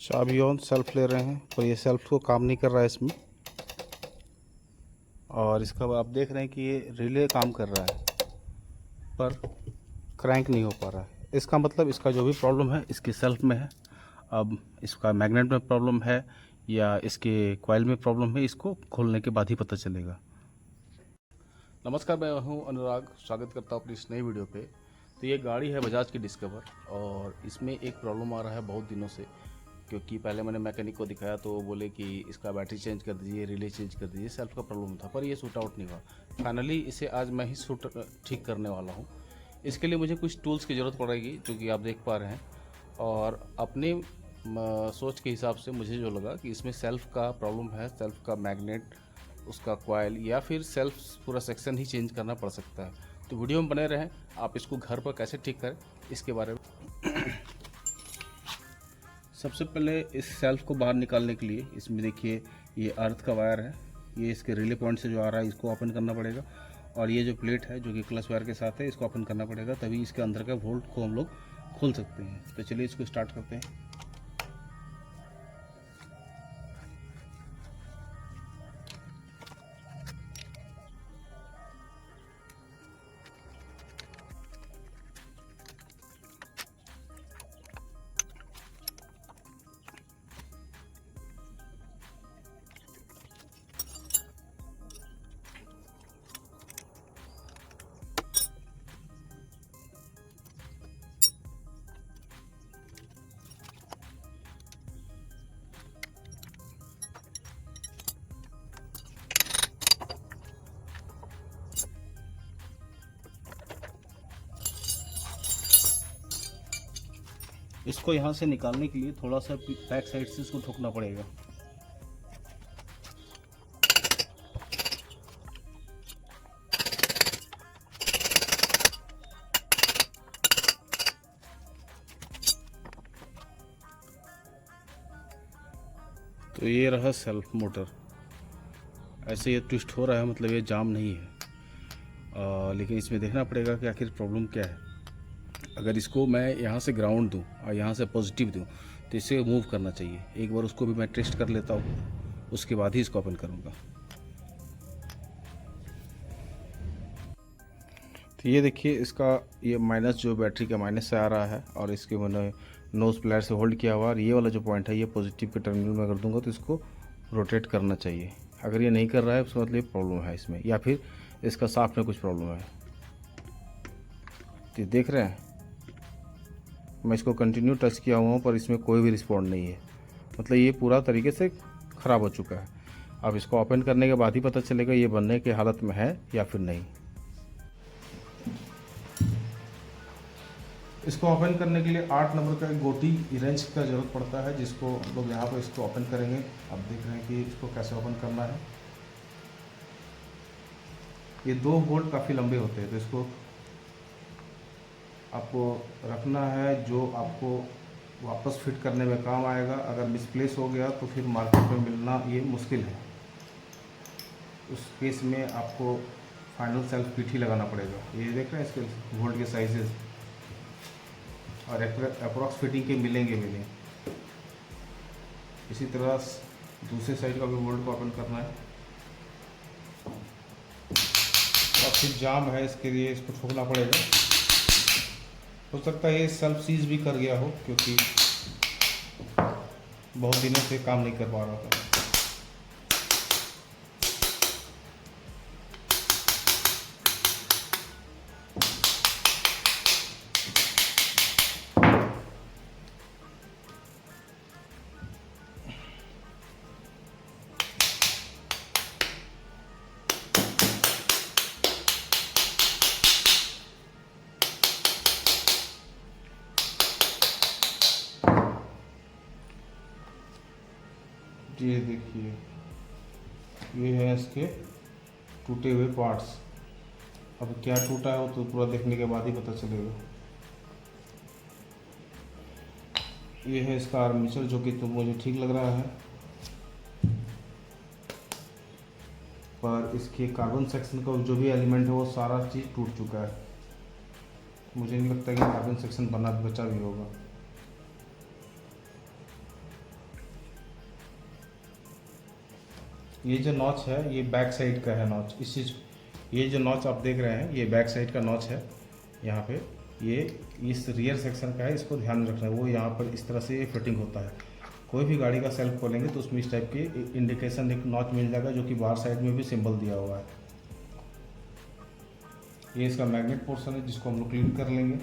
चाबी on, self ले रहे हैं पर ये सेल्फ को काम नहीं कर रहा है इसमें। और इसका आप देख रहे हैं कि ये रिले काम कर रहा है पर क्रैंक नहीं हो पा रहा है। इसका मतलब इसका जो भी प्रॉब्लम है इसके सेल्फ में है। अब इसका मैग्नेट में प्रॉब्लम है या इसके कॉइल में प्रॉब्लम है, इसको खोलने के बाद ही पता चलेगा। नमस्कार, मैं हूं अनुराग, स्वागत करता हूं अपनी इस नई वीडियो पे। तो ये गाड़ी है बजाज की डिस्कवर और इसमें एक प्रॉब्लम आ रहा है बहुत दिनों से, क्योंकि पहले मैंने मैकेनिक को दिखाया तो वो बोले कि इसका बैटरी चेंज कर दीजिए, रिले चेंज कर दीजिए, सेल्फ का प्रॉब्लम था पर ये सूट आउट नहीं हुआ। फाइनली इसे आज मैं ही सूट ठीक करने वाला हूँ। इसके लिए मुझे कुछ टूल्स की ज़रूरत पड़ेगी जो कि आप देख पा रहे हैं, और अपने सोच के हिसाब से मुझे जो लगा कि इसमें सेल्फ का प्रॉब्लम है, सेल्फ का मैग्नेट, उसका कॉइल या फिर सेल्फ पूरा सेक्शन ही चेंज करना पड़ सकता है। तो वीडियो में बने रहें, आप इसको घर पर कैसे ठीक करें इसके बारे में। सबसे पहले इस सेल्फ को बाहर निकालने के लिए इसमें देखिए ये अर्थ का वायर है, ये इसके रिले पॉइंट से जो आ रहा है इसको ओपन करना पड़ेगा, और ये जो प्लेट है जो कि क्लच वायर के साथ है इसको ओपन करना पड़ेगा, तभी इसके अंदर का वोल्ट को हम लोग खोल सकते हैं। तो चलिए इसको स्टार्ट करते हैं। इसको यहाँ से निकालने के लिए थोड़ा सा बैक साइड से इसको ठोकना पड़ेगा। तो ये रहा सेल्फ मोटर, ऐसे ये ट्विस्ट हो रहा है, मतलब ये जाम नहीं है। लेकिन इसमें देखना पड़ेगा कि आखिर प्रॉब्लम क्या है। अगर इसको मैं यहाँ से ग्राउंड दूँ और यहाँ से पॉजिटिव दूँ तो इसे मूव करना चाहिए। एक बार उसको भी मैं टेस्ट कर लेता हूँ, उसके बाद ही इसको ओपन करूँगा। तो ये देखिए इसका ये माइनस जो बैटरी का माइनस से आ रहा है, और इसके मैंने नोज प्लेयर से होल्ड किया हुआ, और ये वाला जो पॉइंट है ये पॉजिटिव के टर्मिनल में कर दूंगा तो इसको रोटेट करना चाहिए। अगर ये नहीं कर रहा है उसका मतलब प्रॉब्लम है इसमें, या फिर इसका साफ्ट में कुछ प्रॉब्लम है। तो देख रहे हैं मैं इसको कंटिन्यू टच किया हुआ हूँ पर इसमें कोई भी रिस्पॉन्ड नहीं है, मतलब ये पूरा तरीके से ख़राब हो चुका है। अब इसको ओपन करने के बाद ही पता चलेगा ये बनने की हालत में है या फिर नहीं। इसको ओपन करने के लिए 8 नंबर का एक गोटी रेंच का ज़रूरत पड़ता है, जिसको हम लोग यहाँ पर इसको ओपन करेंगे। अब देख रहे हैं कि इसको कैसे ओपन करना है। ये 2 बोल्ट काफ़ी लंबे होते हैं, तो इसको आपको रखना है जो आपको वापस फिट करने में काम आएगा। अगर मिसप्लेस हो गया तो फिर मार्केट में मिलना ये मुश्किल है। उस केस में आपको फाइनल सेल्फ किट ही लगाना पड़ेगा। ये देख रहे हैं इसके बोल्ट के साइजेस, और अप्रॉक्स फिटिंग के मिलेंगे। इसी तरह दूसरे साइड का भी बोल्ट को ओपन करना है। और फिर जाम है, इसके लिए इसको ठोकना पड़ेगा। हो सकता है ये सेल्फ सीज भी कर गया हो, क्योंकि बहुत दिनों से काम नहीं कर पा रहा था। ये देखिए ये है इसके टूटे हुए पार्ट्स। अब क्या टूटा है वो तो पूरा देखने के बाद ही पता चलेगा। ये है इसका आर्मेचर, जो कि तो मुझे ठीक लग रहा है, पर इसके कार्बन सेक्शन का जो भी एलिमेंट है वो सारा चीज़ टूट चुका है। मुझे नहीं लगता कि कार्बन सेक्शन बना बचा भी होगा। ये जो नॉच है ये बैक साइड का है नॉच। इस चीज़ ये जो नॉच आप देख रहे हैं ये बैक साइड का नॉच है। यहाँ पे ये इस रियर सेक्शन का है, इसको ध्यान में रखना है। वो यहाँ पर इस तरह से ये फिटिंग होता है। कोई भी गाड़ी का सेल्फ खोलेंगे तो उसमें इस टाइप की इंडिकेशन एक नॉच मिल जाएगा, जो कि बाहर साइड में भी सिंबल दिया हुआ है। ये इसका मैग्नेट पोर्शन है जिसको हम लोग क्लीन कर लेंगे।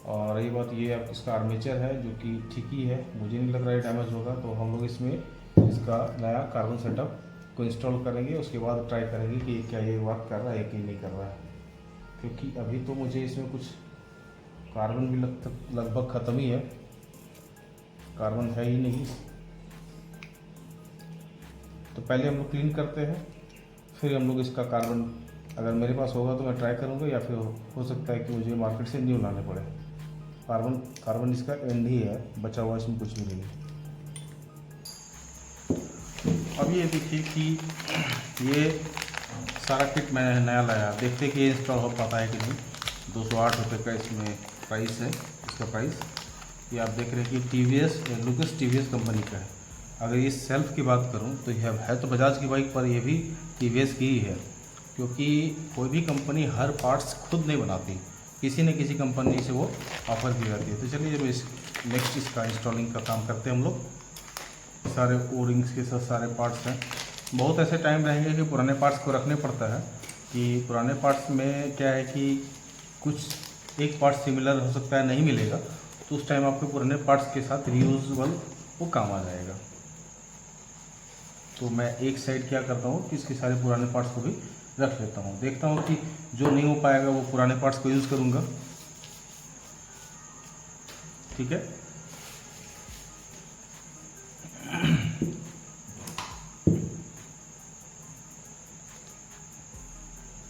और रही बात, ये आप इसका आर्मेचर है जो कि ठीक ही है, मुझे नहीं लग रहा है डैमेज होगा। तो हम लोग इसमें इसका नया कार्बन सेटअप को इंस्टॉल करेंगे, उसके बाद ट्राई करेंगे कि क्या ये वर्क कर रहा है कि नहीं कर रहा है। क्योंकि अभी तो मुझे इसमें कुछ कार्बन भी लगभग ख़त्म ही है, कार्बन है ही नहीं। तो पहले हम लोग क्लीन करते हैं, फिर हम लोग इसका कार्बन अगर मेरे पास होगा तो मैं ट्राई करूँगा, या फिर हो सकता है कि मुझे मार्केट से न्यू लाने पड़े। कार्बन इसका एंड ही है, बचा हुआ इसमें कुछ भी नहीं। अब ये देखिए कि ये सारा किट मैंने नया लाया, देखते कि ये इंस्टॉल हो पाता है कि नहीं। 208 रुपये का इसमें प्राइस है, इसका प्राइस। ये आप देख रहे हैं कि लुकस टीवीएस कंपनी का है। अगर ये सेल्फ की बात करूं तो यह है तो बजाज की बाइक, पर ये भी टीवीएस की ही है। क्योंकि कोई भी कंपनी हर पार्ट्स खुद नहीं बनाती, किसी न किसी कंपनी से वो ऑफर की जाती है। तो चलिए जब नेक्स्ट इसका इंस्टॉलिंग का काम करते हैं हम लोग। सारे ओ रिंग्स के साथ सारे पार्ट्स हैं। बहुत ऐसे टाइम रहेंगे कि पुराने पार्ट्स को रखने पड़ता है, कि पुराने पार्ट्स में क्या है कि कुछ एक पार्ट सिमिलर हो सकता है नहीं मिलेगा, तो उस टाइम आपके पुराने पार्ट्स के साथ रीयूजेबल वो काम आ जाएगा। तो मैं एक साइड क्या करता हूँ कि इसके सारे पुराने पार्ट्स को भी रख लेता हूँ। देखता हूँ कि जो नहीं हो पाएगा वो पुराने पार्ट्स को यूज़ करूँगा। ठीक है,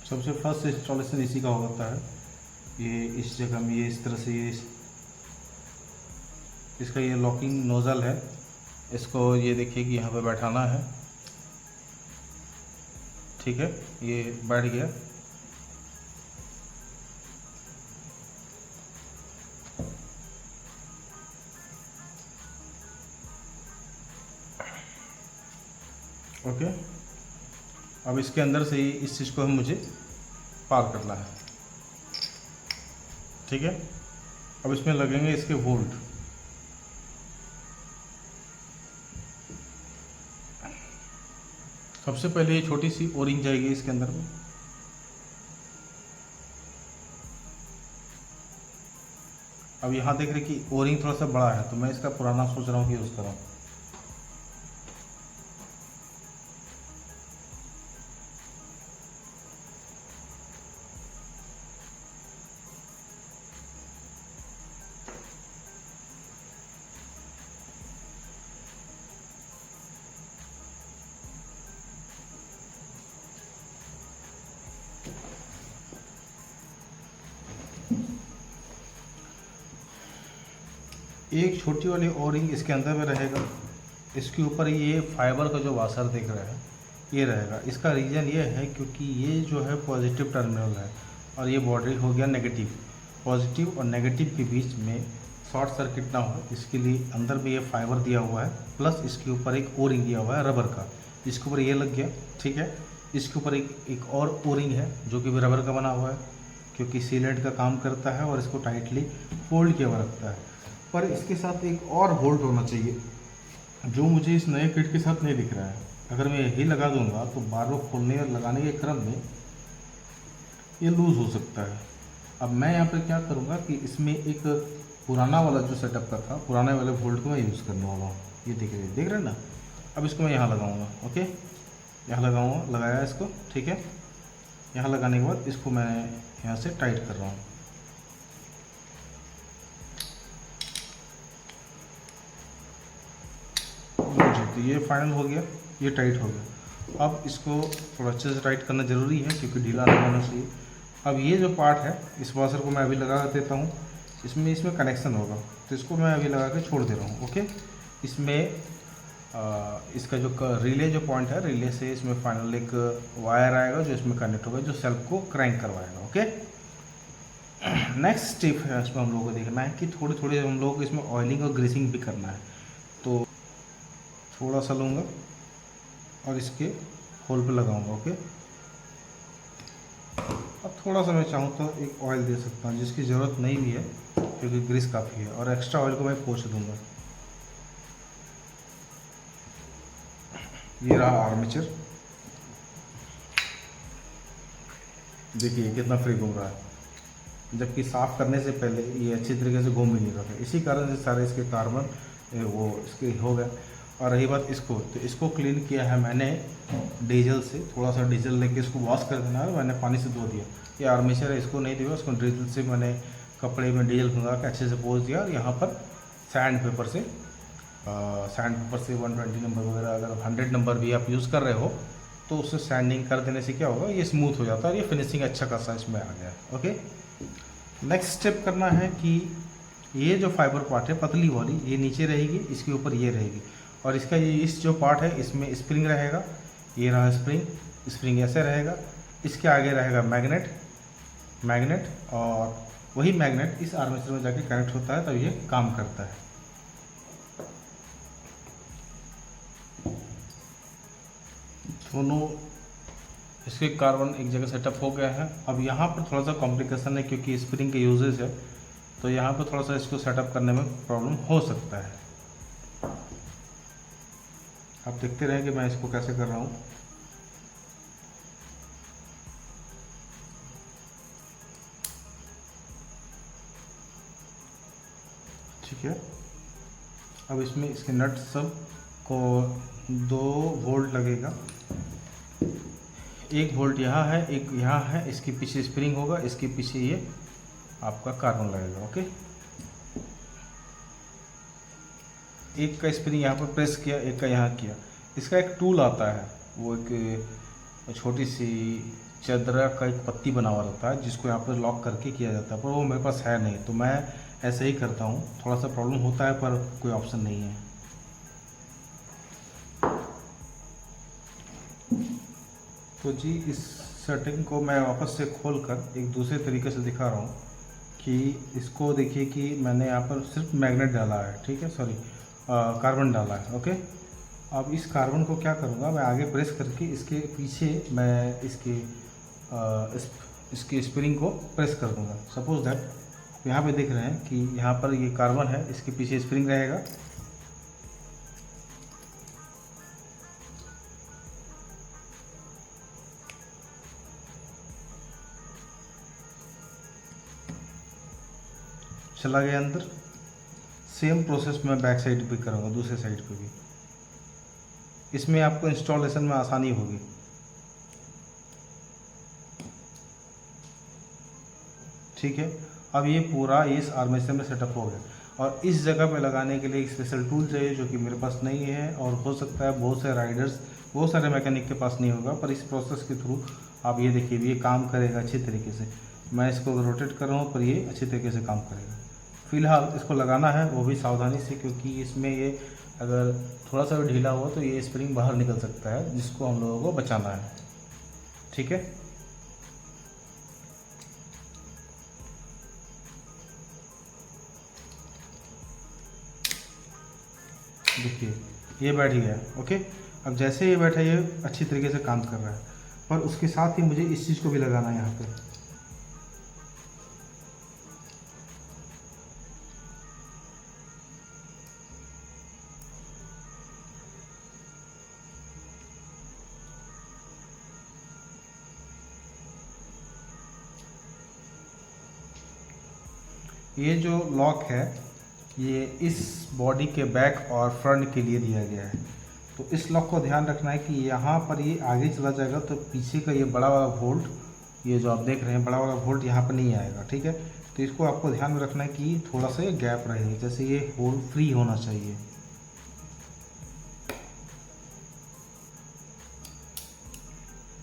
सबसे फर्स्ट इंस्टॉलेशन इसी का होता है। ये इस जगह में ये इस तरह से ये इसका ये लॉकिंग नोज़ल है, इसको ये देखिए कि यहाँ पे बैठाना है। ठीक है, ये बैठ गया। ओके, अब इसके अंदर से ही इस चीज़ को मुझे पार करना है। ठीक है, अब इसमें लगेंगे इसके वोल्ट। सबसे पहले ये छोटी सी ओरिंग जाएगी इसके अंदर में। अब यहाँ देख रहे कि ओरिंग थोड़ा सा बड़ा है, तो मैं इसका पुराना सोच रहा हूँ कि यूज़ करूँ। एक छोटी वाली ओरिंग इसके अंदर में रहेगा, इसके ऊपर ये फाइबर का जो वाशर दिख रहा है ये रहेगा। इसका रीज़न ये है क्योंकि ये जो है पॉजिटिव टर्मिनल है और ये बॉडी हो गया नेगेटिव। पॉजिटिव और नेगेटिव के बीच में शॉर्ट सर्किट ना हो, इसके लिए अंदर में ये फाइबर दिया हुआ है, प्लस इसके ऊपर एक ओरिंग दिया हुआ है रबर का, इसके ऊपर ये लग गया। ठीक है, इसके ऊपर एक और ओरिंग है जो कि रबर का बना हुआ है, क्योंकि सीलेंट का काम करता है और इसको टाइटली होल्ड किया हुआ रखता है। पर इसके साथ एक और बोल्ट होना चाहिए जो मुझे इस नए किट के साथ नहीं दिख रहा है। अगर मैं यही लगा दूंगा तो बार बार खोलने और लगाने के क्रम में ये लूज़ हो सकता है। अब मैं यहाँ पर क्या करूँगा कि इसमें एक पुराना वाला जो सेटअप का था, पुराने वाले बोल्ट को मैं यूज़ करने वाला हूँ। ये देख रहे हैं ना। अब इसको मैं यहाँ लगाऊँगा। ओके, यहाँ लगाऊँगा, लगाया इसको। ठीक है, यहाँ लगाने के बाद इसको मैं यहाँ से टाइट कर रहा हूँ। तो ये फाइनल हो गया, ये टाइट हो गया। अब इसको थोड़ा अच्छे से टाइट करना ज़रूरी है क्योंकि ढीला नहीं होना चाहिए। अब ये जो पार्ट है इस वाशर को मैं अभी लगा देता हूँ, इसमें कनेक्शन होगा, तो इसको मैं अभी लगा के छोड़ दे रहा हूँ। ओके, इसमें इसका जो रिले जो पॉइंट है, रिले से इसमें फाइनल एक वायर आएगा जो इसमें कनेक्ट होगा, जो सेल्फ को क्रैंक करवाएगा। ओके, नेक्स्ट स्टेप है इसमें हम लोगों को देखना है कि थोड़े थोड़े हम लोगों को इसमें ऑयलिंग और ग्रीसिंग भी करना है। तो थोड़ा सा लूँगा, और इसके होल पे लगाऊंगा। ओके, अब थोड़ा सा मैं चाहूँ तो एक ऑयल दे सकता हूँ, जिसकी ज़रूरत नहीं भी है क्योंकि ग्रीस काफ़ी है, और एक्स्ट्रा ऑयल को मैं पोंछ दूंगा। ये रहा आर्मेचर, देखिए कितना फ्री घूम रहा है, जबकि साफ़ करने से पहले ये अच्छी तरीके से घूम ही नहीं रहा था। इसी कारण से सारे इसके कार्बन वो इसके हो गए। और रही बात इसको, तो इसको क्लीन किया है मैंने डीजल से, थोड़ा सा डीजल लेके इसको वॉश कर देना है, मैंने पानी से धो दिया। ये आर्मेचर है, इसको नहीं दिया, उसको डीजल से मैंने कपड़े में डीजल भंगा के अच्छे से पोंछ दिया। और यहाँ पर सैंड पेपर से 120 नंबर वगैरह, अगर 100 नंबर भी आप यूज़ कर रहे हो तो उससे सैंडिंग कर देने से क्या होगा, ये स्मूथ हो जाता है और ये फिनिशिंग अच्छा खासा इसमें आ गया है। ओके, नेक्स्ट स्टेप करना है कि ये जो फाइबर पार्ट है पतली वाली, ये नीचे रहेगी, इसके ऊपर ये रहेगी, और इसका ये इस जो पार्ट है इसमें स्प्रिंग रहेगा। ये रहा स्प्रिंग, स्प्रिंग ऐसे रहेगा, इसके आगे रहेगा मैग्नेट, और वही मैग्नेट इस आर्मेचर में जाके कनेक्ट होता है, तब ये काम करता है। दोनों इसके कार्बन एक जगह सेटअप हो गया है। अब यहाँ पर थोड़ा सा कॉम्प्लिकेशन है क्योंकि स्प्रिंग के यूजेज है, तो यहाँ पर थोड़ा सा इसको सेटअप करने में प्रॉब्लम हो सकता है। आप देखते रहें कि मैं इसको कैसे कर रहा हूँ। ठीक है, अब इसमें इसके नट सब को 2 वोल्ट लगेगा, 1 वोल्ट यहाँ है, एक यहाँ है, इसके पीछे स्प्रिंग होगा, इसके पीछे ये आपका कार्बन लगेगा। ओके, एक का स्प्रिंग यहाँ पर प्रेस किया, एक का यहाँ किया। इसका एक टूल आता है, वो एक छोटी सी चदरा का एक पत्ती बना हुआ रहता है, जिसको यहाँ पर लॉक करके किया जाता है, पर वो मेरे पास है नहीं, तो मैं ऐसे ही करता हूँ। थोड़ा सा प्रॉब्लम होता है पर कोई ऑप्शन नहीं है। तो जी इस सेटिंग को मैं वापस से खोल कर एक दूसरे तरीके से दिखा रहा हूँ कि इसको देखिए कि मैंने यहाँ पर सिर्फ मैग्नेट डाला है, ठीक है, सॉरी कार्बन डाला है। ओके, अब इस कार्बन को क्या करूँगा, मैं आगे प्रेस करके इसके पीछे मैं इसके स्प्रिंग को प्रेस कर दूँगा। सपोज दैट यहाँ पे देख रहे हैं कि यहाँ पर ये कार्बन है, इसके पीछे स्प्रिंग रहेगा, चला गया अंदर। सेम प्रोसेस मैं बैक साइड पे करूँगा, दूसरे साइड पे भी। इसमें आपको इंस्टॉलेशन में आसानी होगी। ठीक है, अब ये पूरा इस आर्मेचर में सेटअप हो गया, और इस जगह पे लगाने के लिए एक स्पेशल टूल चाहिए जो कि मेरे पास नहीं है, और हो सकता है बहुत से राइडर्स, बहुत सारे मैकेनिक के पास नहीं होगा, पर इस प्रोसेस के थ्रू आप ये देखिए ये काम करेगा अच्छी तरीके से। मैं इसको रोटेट कर रहा हूँ पर ये अच्छी तरीके से काम करेगा। फ़िलहाल इसको लगाना है वो भी सावधानी से, क्योंकि इसमें ये अगर थोड़ा सा भी ढीला हुआ तो ये स्प्रिंग बाहर निकल सकता है, जिसको हम लोगों को बचाना है। ठीक है, देखिए ये बैठ गया। ओके, अब जैसे ये बैठा ये अच्छी तरीके से काम कर रहा है, पर उसके साथ ही मुझे इस चीज़ को भी लगाना है यहाँ पे। ये जो लॉक है ये इस बॉडी के बैक और फ्रंट के लिए दिया गया है, तो इस लॉक को ध्यान रखना है कि यहाँ पर ये आगे चला जाएगा तो पीछे का ये बड़ा वाला वोल्ट, ये जो आप देख रहे हैं बड़ा वाला वोल्ट यहाँ पर नहीं आएगा। ठीक है, तो इसको आपको ध्यान में रखना है कि थोड़ा सा ये गैप रहे, जैसे ये होल फ्री होना चाहिए।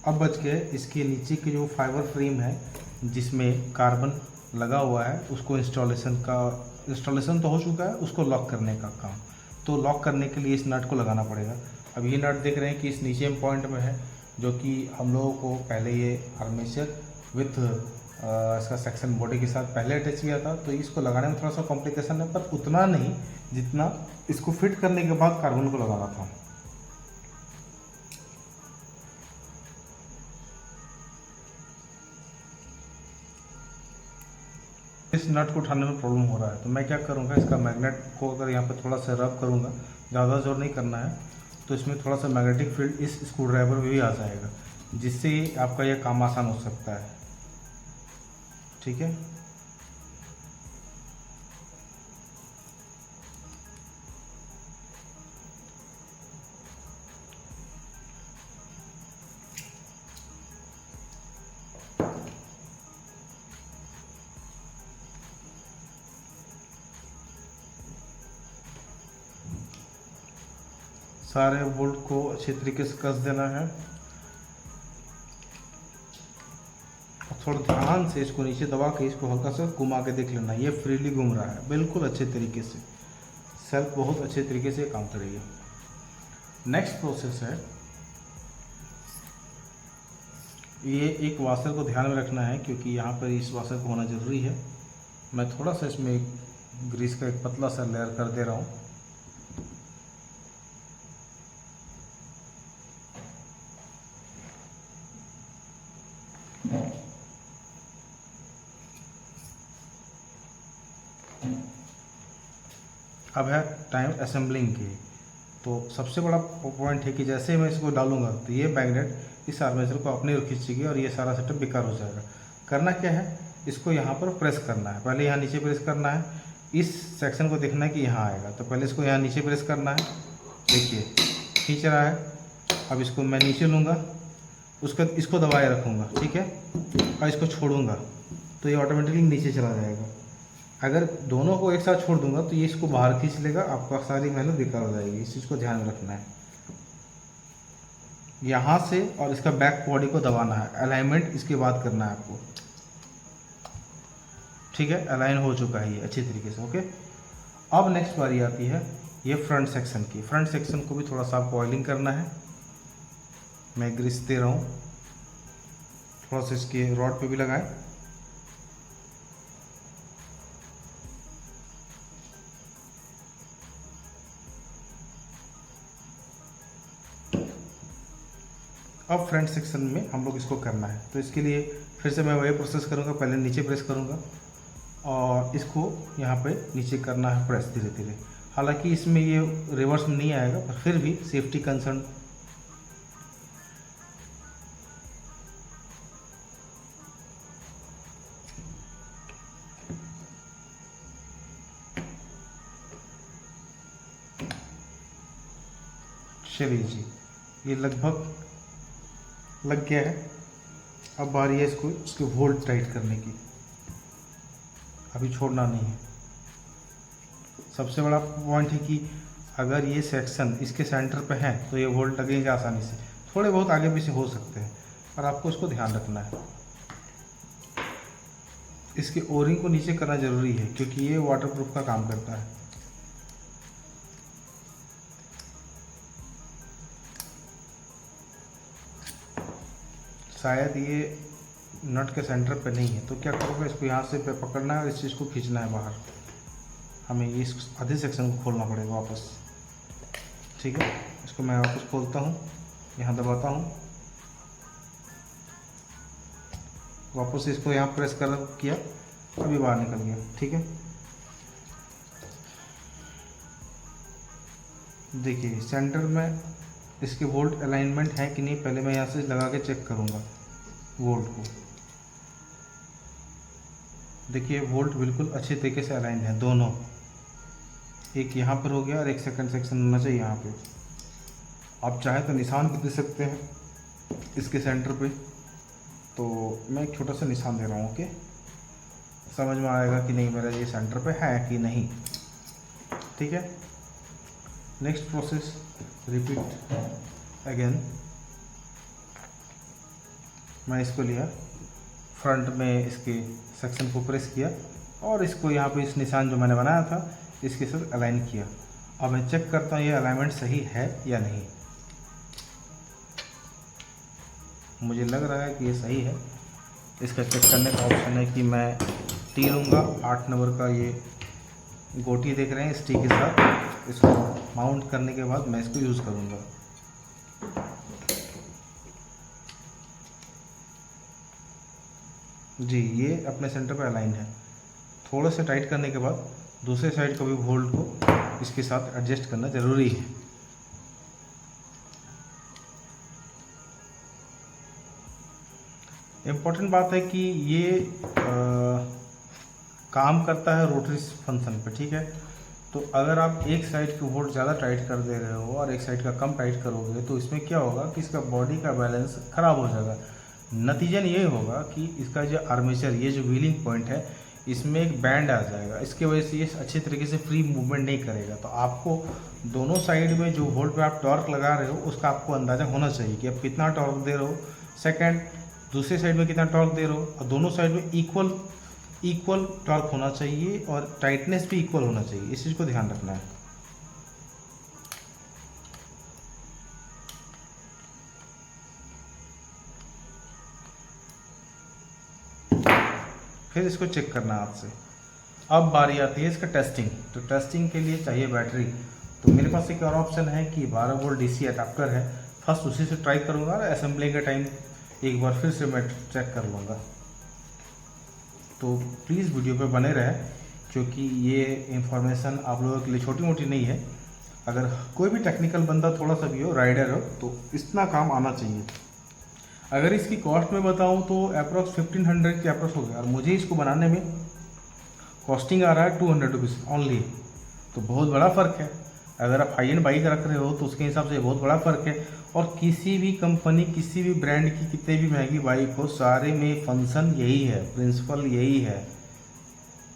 अब बच गए इसके नीचे की जो फाइबर फ्रेम है जिसमें कार्बन लगा हुआ है, उसको इंस्टॉलेशन तो हो चुका है, उसको लॉक करने का काम। तो लॉक करने के लिए इस नट को लगाना पड़ेगा। अब ये नट देख रहे हैं कि इस नीचे पॉइंट में है, जो कि हम लोगों को पहले ये आर्मेचर विथ इसका सेक्शन बॉडी के साथ पहले अटैच किया था, तो इसको लगाने में थोड़ा सा कॉम्प्लिकेशन है, पर उतना नहीं जितना इसको फिट करने के बाद कार्बन को लगाना था। इस नट को उठाने में प्रॉब्लम हो रहा है, तो मैं क्या करूँगा, इसका मैग्नेट को अगर यहाँ पर थोड़ा सा रब करूँगा, ज़्यादा जोर नहीं करना है, तो इसमें थोड़ा सा मैग्नेटिक फील्ड इस स्क्रू ड्राइवर में भी आ जाएगा, जिससे आपका यह काम आसान हो सकता है। ठीक है, सारे बोल्ट को अच्छे तरीके से कस देना है और थोड़ा ध्यान से इसको नीचे दबा के इसको हल्का सा घुमा के देख लेना, ये फ्रीली घूम रहा है बिल्कुल अच्छे तरीके से। सेल्फ बहुत अच्छे तरीके से काम करेगी। नेक्स्ट प्रोसेस है, ये एक वाशर को ध्यान में रखना है, क्योंकि यहाँ पर इस वाशर को होना ज़रूरी है। मैं थोड़ा सा इसमें ग्रीस का एक पतला सा लेयर कर दे रहा हूँ। अब है टाइम असेंबलिंग की। तो सबसे बड़ा पॉइंट है कि जैसे मैं इसको डालूंगा तो ये मैग्नेट इस आर्मेचर को अपनी ओर खींचेगी और ये सारा सेटअप बेकार हो जाएगा। करना क्या है, इसको यहाँ पर प्रेस करना है। पहले यहाँ नीचे प्रेस करना है, इस सेक्शन को देखना है कि यहाँ आएगा, तो पहले इसको यहाँ नीचे प्रेस करना है। देखिए खींच रहा है। अब इसको मैं नीचे लूँगा, इसको दबाए रखूँगा, ठीक है, और इसको छोड़ूंगा तो ये ऑटोमेटिकली नीचे चला जाएगा। अगर दोनों को एक साथ छोड़ दूंगा तो ये इसको बाहर खींच लेगा, आपका सारी मेहनत बेकार हो जाएगी। इस चीज़ को ध्यान में रखना है। यहाँ से और इसका बैक बॉडी को दबाना है, अलाइनमेंट इसके बाद करना है आपको। ठीक है, अलाइन हो चुका है ये अच्छी तरीके से। ओके, अब नेक्स्ट बारी आती है ये फ्रंट सेक्शन की। फ्रंट सेक्शन को भी थोड़ा सा आपको ऑयलिंग करना है। मैं ग्रीस दे रहा हूँ, थोड़ा सा इसके रॉड पे भी लगाएं। अब फ्रंट सेक्शन में हम लोग इसको करना है, तो इसके लिए फिर से मैं वही प्रोसेस करूँगा। पहले नीचे प्रेस करूँगा और इसको यहाँ पे नीचे करना है प्रेस धीरे धीरे। हालांकि इसमें ये रिवर्स में नहीं आएगा, पर फिर भी सेफ्टी कंसर्न चलिए जी, ये लगभग लग गया है। अब बारी है इसके वोल्ट टाइट करने की। अभी छोड़ना नहीं है। सबसे बड़ा पॉइंट है कि अगर ये सेक्शन इसके सेंटर पे है तो ये वोल्ट लगेंगे आसानी से। थोड़े बहुत आगे पीछे हो सकते हैं, पर आपको इसको ध्यान रखना है। इसके ओरिंग को नीचे करना ज़रूरी है, क्योंकि ये वाटरप्रूफ का काम करता है। शायद ये नट के सेंटर पे नहीं है, तो क्या करोगे, इसको यहाँ से पकड़ना है और इस चीज़ को खींचना है बाहर। हमें ये इस आधे सेक्शन को खोलना पड़ेगा वापस। ठीक है, इसको मैं वापस खोलता हूँ, यहाँ दबाता हूँ, वापस इसको यहाँ प्रेस कर किया, अभी बाहर निकल गया। ठीक है, देखिए सेंटर में इसके वोल्ट अलाइनमेंट है कि नहीं, पहले मैं यहाँ से लगा के चेक करूँगा वोल्ट को। देखिए वोल्ट बिल्कुल अच्छे तरीके से अलाइन है दोनों। एक यहाँ पर हो गया और एक सेकंड सेक्शन होना चाहिए यहाँ पे। आप चाहे तो निशान भी दे सकते हैं इसके सेंटर पे, तो मैं एक छोटा सा निशान दे रहा हूँ। ओके, समझ में आएगा कि नहीं मेरा ये सेंटर पे है कि नहीं। ठीक है, नेक्स्ट प्रोसेस रिपीट अगेन। मैं इसको लिया, फ्रंट में इसके सेक्शन को प्रेस किया और इसको यहाँ पे इस निशान जो मैंने बनाया था इसके साथ अलाइन किया। अब मैं चेक करता हूँ ये अलाइनमेंट सही है या नहीं। मुझे लग रहा है कि ये सही है। इसका चेक करने का ऑप्शन है कि मैं टी लूँगा, 8 नंबर का ये गोटी देख रहे हैं, इस टी के साथ इसको माउंट करने के बाद मैं इसको यूज़ करूँगा। जी, ये अपने सेंटर पर अलाइन है। थोड़ा सा टाइट करने के बाद दूसरे साइड को भी बोल्ट को इसके साथ एडजस्ट करना ज़रूरी है। इम्पोर्टेंट बात है कि ये काम करता है रोटरी फंक्शन पे, ठीक है। तो अगर आप एक साइड की बोल्ट ज़्यादा टाइट कर दे रहे हो और एक साइड का कम टाइट करोगे तो इसमें क्या होगा कि इसका बॉडी का बैलेंस ख़राब हो जाएगा। नतीजन ये होगा कि इसका जो आर्मेचर, ये जो व्हीलिंग पॉइंट है, इसमें एक बैंड आ जाएगा। इसके वजह से ये अच्छे तरीके से फ्री मूवमेंट नहीं करेगा। तो आपको दोनों साइड में जो बोल्ट पे आप टॉर्क लगा रहे हो उसका आपको अंदाज़ा होना चाहिए कि आप कितना टॉर्क दे रहे हो। सेकंड, दूसरे साइड में कितना टॉर्क दे रहे हो, और दोनों साइड में इक्वल टॉर्क होना चाहिए और टाइटनेस भी इक्वल होना चाहिए। इस चीज़ को ध्यान रखना है। फिर इसको चेक करना है हाथ से। अब बारी आती है इसका टेस्टिंग। तो टेस्टिंग के लिए चाहिए बैटरी। तो मेरे पास एक और ऑप्शन है कि 12 वोल्ट डीसी अडाप्टर है। फर्स्ट उसी से ट्राई करूँगा और असेंबलिंग के टाइम एक बार फिर से मैं चेक कर लूँगा। तो प्लीज़ वीडियो पे बने रहें, क्योंकि ये इंफॉर्मेशन आप लोगों के लिए छोटी मोटी नहीं है। अगर कोई भी टेक्निकल बंदा थोड़ा सा भी हो, राइडर हो, तो इतना काम आना चाहिए। अगर इसकी कॉस्ट में बताऊं तो अप्रॉक्स 1500 के अप्रॉक्स हो गया, और मुझे इसको बनाने में कॉस्टिंग आ रहा है 200 रुपीज़ ओनली। तो बहुत बड़ा फ़र्क है। अगर आप हाई एंड बाइक रख रहे हो तो उसके हिसाब से बहुत बड़ा फ़र्क है। और किसी भी कंपनी, किसी भी ब्रांड की कितने भी महंगी बाइक हो, सारे में फंक्शन यही है, प्रिंसिपल यही है।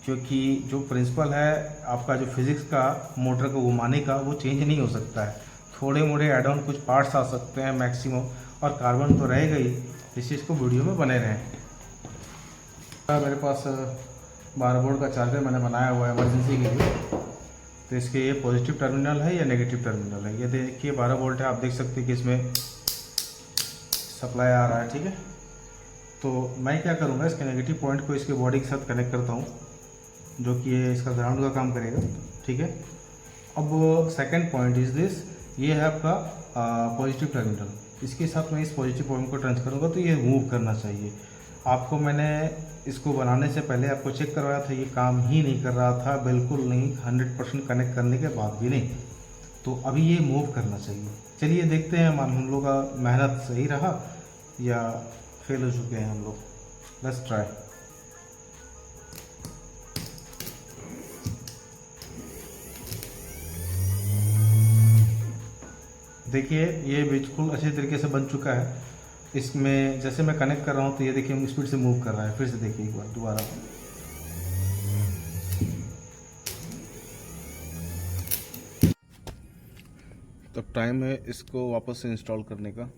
क्योंकि जो प्रिंसिपल है आपका, जो फिज़िक्स का मोटर को घुमाने का, वो चेंज नहीं हो सकता है। थोड़े मोड़े एड ऑन कुछ पार्ट्स आ सकते हैं मैक्सिमम, और कार्बन तो रहेगा ही। इस चीज़ को वीडियो में बने रहें। मेरे पास 12 वोल्ट का चार्जर मैंने बनाया हुआ है इमरजेंसी के लिए। तो इसके ये पॉजिटिव टर्मिनल है या नेगेटिव टर्मिनल है। ये देखिए 12 वोल्ट है, आप देख सकते हैं कि इसमें सप्लाई आ रहा है, ठीक है। तो मैं क्या करूँगा, इसके नेगेटिव पॉइंट को इसके बॉडी के साथ कनेक्ट करता हूँ, जो कि ये इसका ग्राउंड का काम करेगा, ठीक है। अब सेकंड पॉइंट इज़ दिस, ये है आपका पॉजिटिव टर्मिनल। इसके साथ मैं इस पॉजिटिव पॉइंट को टच करूँगा तो ये मूव करना चाहिए। आपको मैंने इसको बनाने से पहले आपको चेक करवाया था, ये काम ही नहीं कर रहा था, बिल्कुल नहीं, 100% कनेक्ट करने के बाद भी नहीं। तो अभी ये मूव करना चाहिए। चलिए देखते हैं हम लोग का मेहनत सही रहा या फेल हो चुके हैं हम लोग। Let's try. देखिए ये बिल्कुल अच्छे तरीके से बन चुका है। इसमें जैसे मैं कनेक्ट कर रहा हूँ तो ये देखिए स्पीड से मूव कर रहा है। फिर से देखिए एक बार दोबारा। तब टाइम है इसको वापस से इंस्टॉल करने का।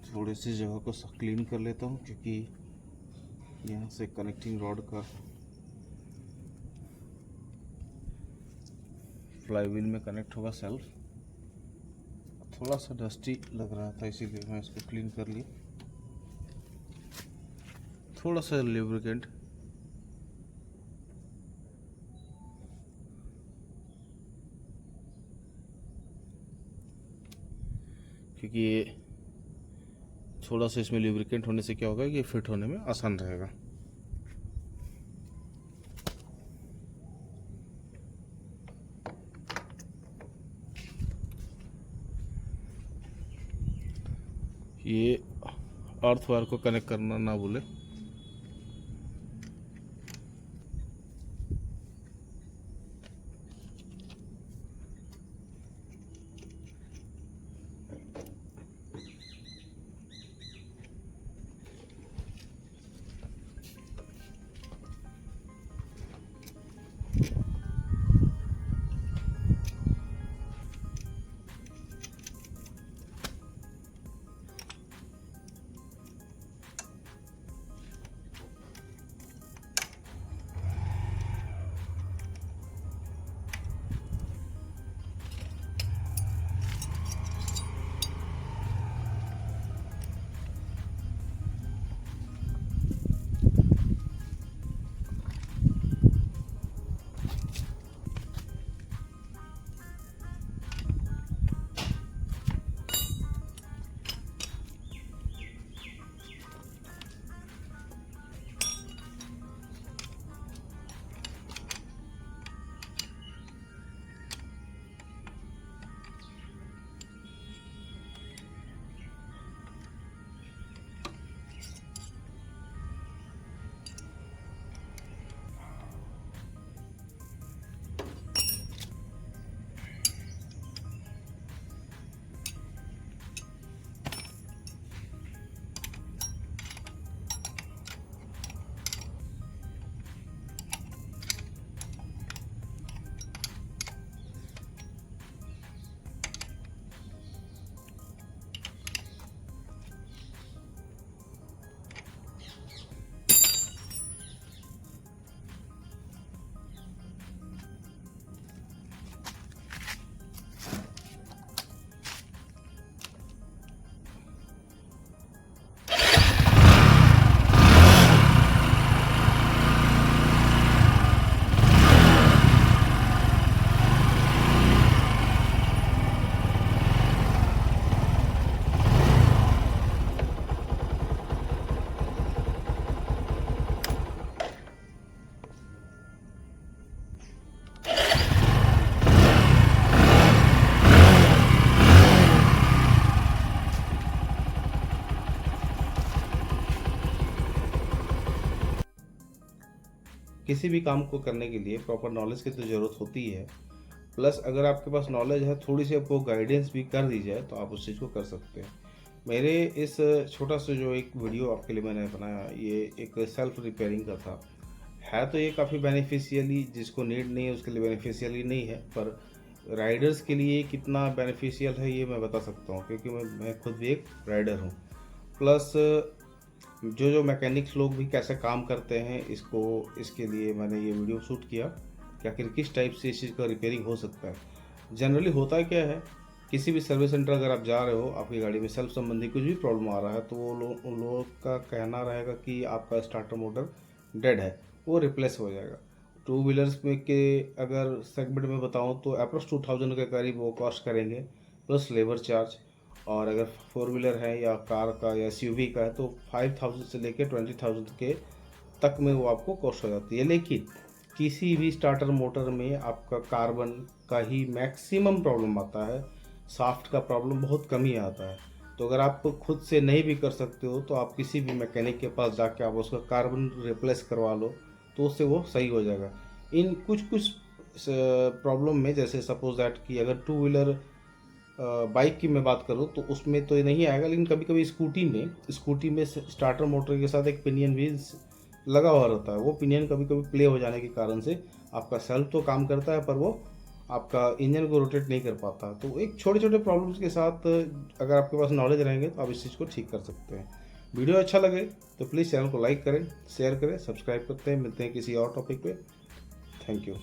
थोड़ी सी जगह को क्लीन कर लेता हूँ, क्योंकि यहाँ से कनेक्टिंग रॉड का फ्लाईव्हील में कनेक्ट होगा सेल्फ। थोड़ा सा डस्टी लग रहा था, इसीलिए मैं इसको क्लीन कर लिया। थोड़ा सा लुब्रिकेंट, क्योंकि ये थोड़ा सा इसमें लुब्रिकेंट होने से क्या होगा कि फिट होने में आसान रहेगा। ये अर्थ वायर को कनेक्ट करना ना भूले। किसी भी काम को करने के लिए प्रॉपर नॉलेज की तो ज़रूरत होती है, प्लस अगर आपके पास नॉलेज है, थोड़ी सी आपको गाइडेंस भी कर दी जाए तो आप उस चीज़ को कर सकते हैं। मेरे इस छोटा सा जो एक वीडियो आपके लिए मैंने बनाया, ये एक सेल्फ रिपेयरिंग का था। है तो ये काफ़ी बेनिफिशियली, जिसको नीड नहीं है उसके लिए बेनिफिशियली नहीं है, पर राइडर्स के लिए कितना बेनिफिशियल है ये मैं बता सकता हूँ, क्योंकि मैं खुद भी एक राइडर हूँ। प्लस जो मैकेनिक्स लोग भी कैसे काम करते हैं, इसके लिए मैंने ये वीडियो शूट किया कि आखिर किस टाइप से इस चीज़ का रिपेयरिंग हो सकता है। जनरली होता क्या है, किसी भी सर्विस सेंटर अगर आप जा रहे हो, आपकी गाड़ी में सेल्फ संबंधी कुछ भी प्रॉब्लम आ रहा है, तो उन लोगों का कहना रहेगा कि आपका स्टार्टर मोटर डेड है, वो रिप्लेस हो जाएगा। टू व्हीलर्स में के अगर सेगमेंट में बताऊं तो अप्रोक्स 2000 के करीब वो कॉस्ट करेंगे, प्लस लेबर चार्ज। और अगर फोर व्हीलर है या कार का या एसयूवी का है तो 5000 से लेकर 20,000 के तक में वो आपको कॉस्ट हो जाती है। लेकिन किसी भी स्टार्टर मोटर में आपका कार्बन का ही मैक्सिमम प्रॉब्लम आता है, शाफ्ट का प्रॉब्लम बहुत कम ही आता है। तो अगर आप खुद से नहीं भी कर सकते हो तो आप किसी भी मैकेनिक के पास जाके आप उसका कार्बन रिप्लेस करवा लो, तो उससे वो सही हो जाएगा। इन कुछ प्रॉब्लम में, जैसे सपोज दैट कि अगर टू व्हीलर बाइक की मैं बात करूँ तो उसमें तो ये नहीं आएगा, लेकिन कभी कभी स्कूटी में स्टार्टर मोटर के साथ एक पिनियन भी लगा हुआ रहता है। वो पिनियन कभी कभी प्ले हो जाने के कारण से आपका सेल्फ तो काम करता है पर वो आपका इंजन को रोटेट नहीं कर पाता। तो एक छोटे छोटे प्रॉब्लम्स के साथ अगर आपके पास नॉलेज रहेंगे तो आप इस चीज़ को ठीक कर सकते हैं। वीडियो अच्छा लगे तो प्लीज़ चैनल को लाइक करें, शेयर करें, सब्सक्राइब करते हैं। मिलते हैं किसी और टॉपिक पे। Thank you.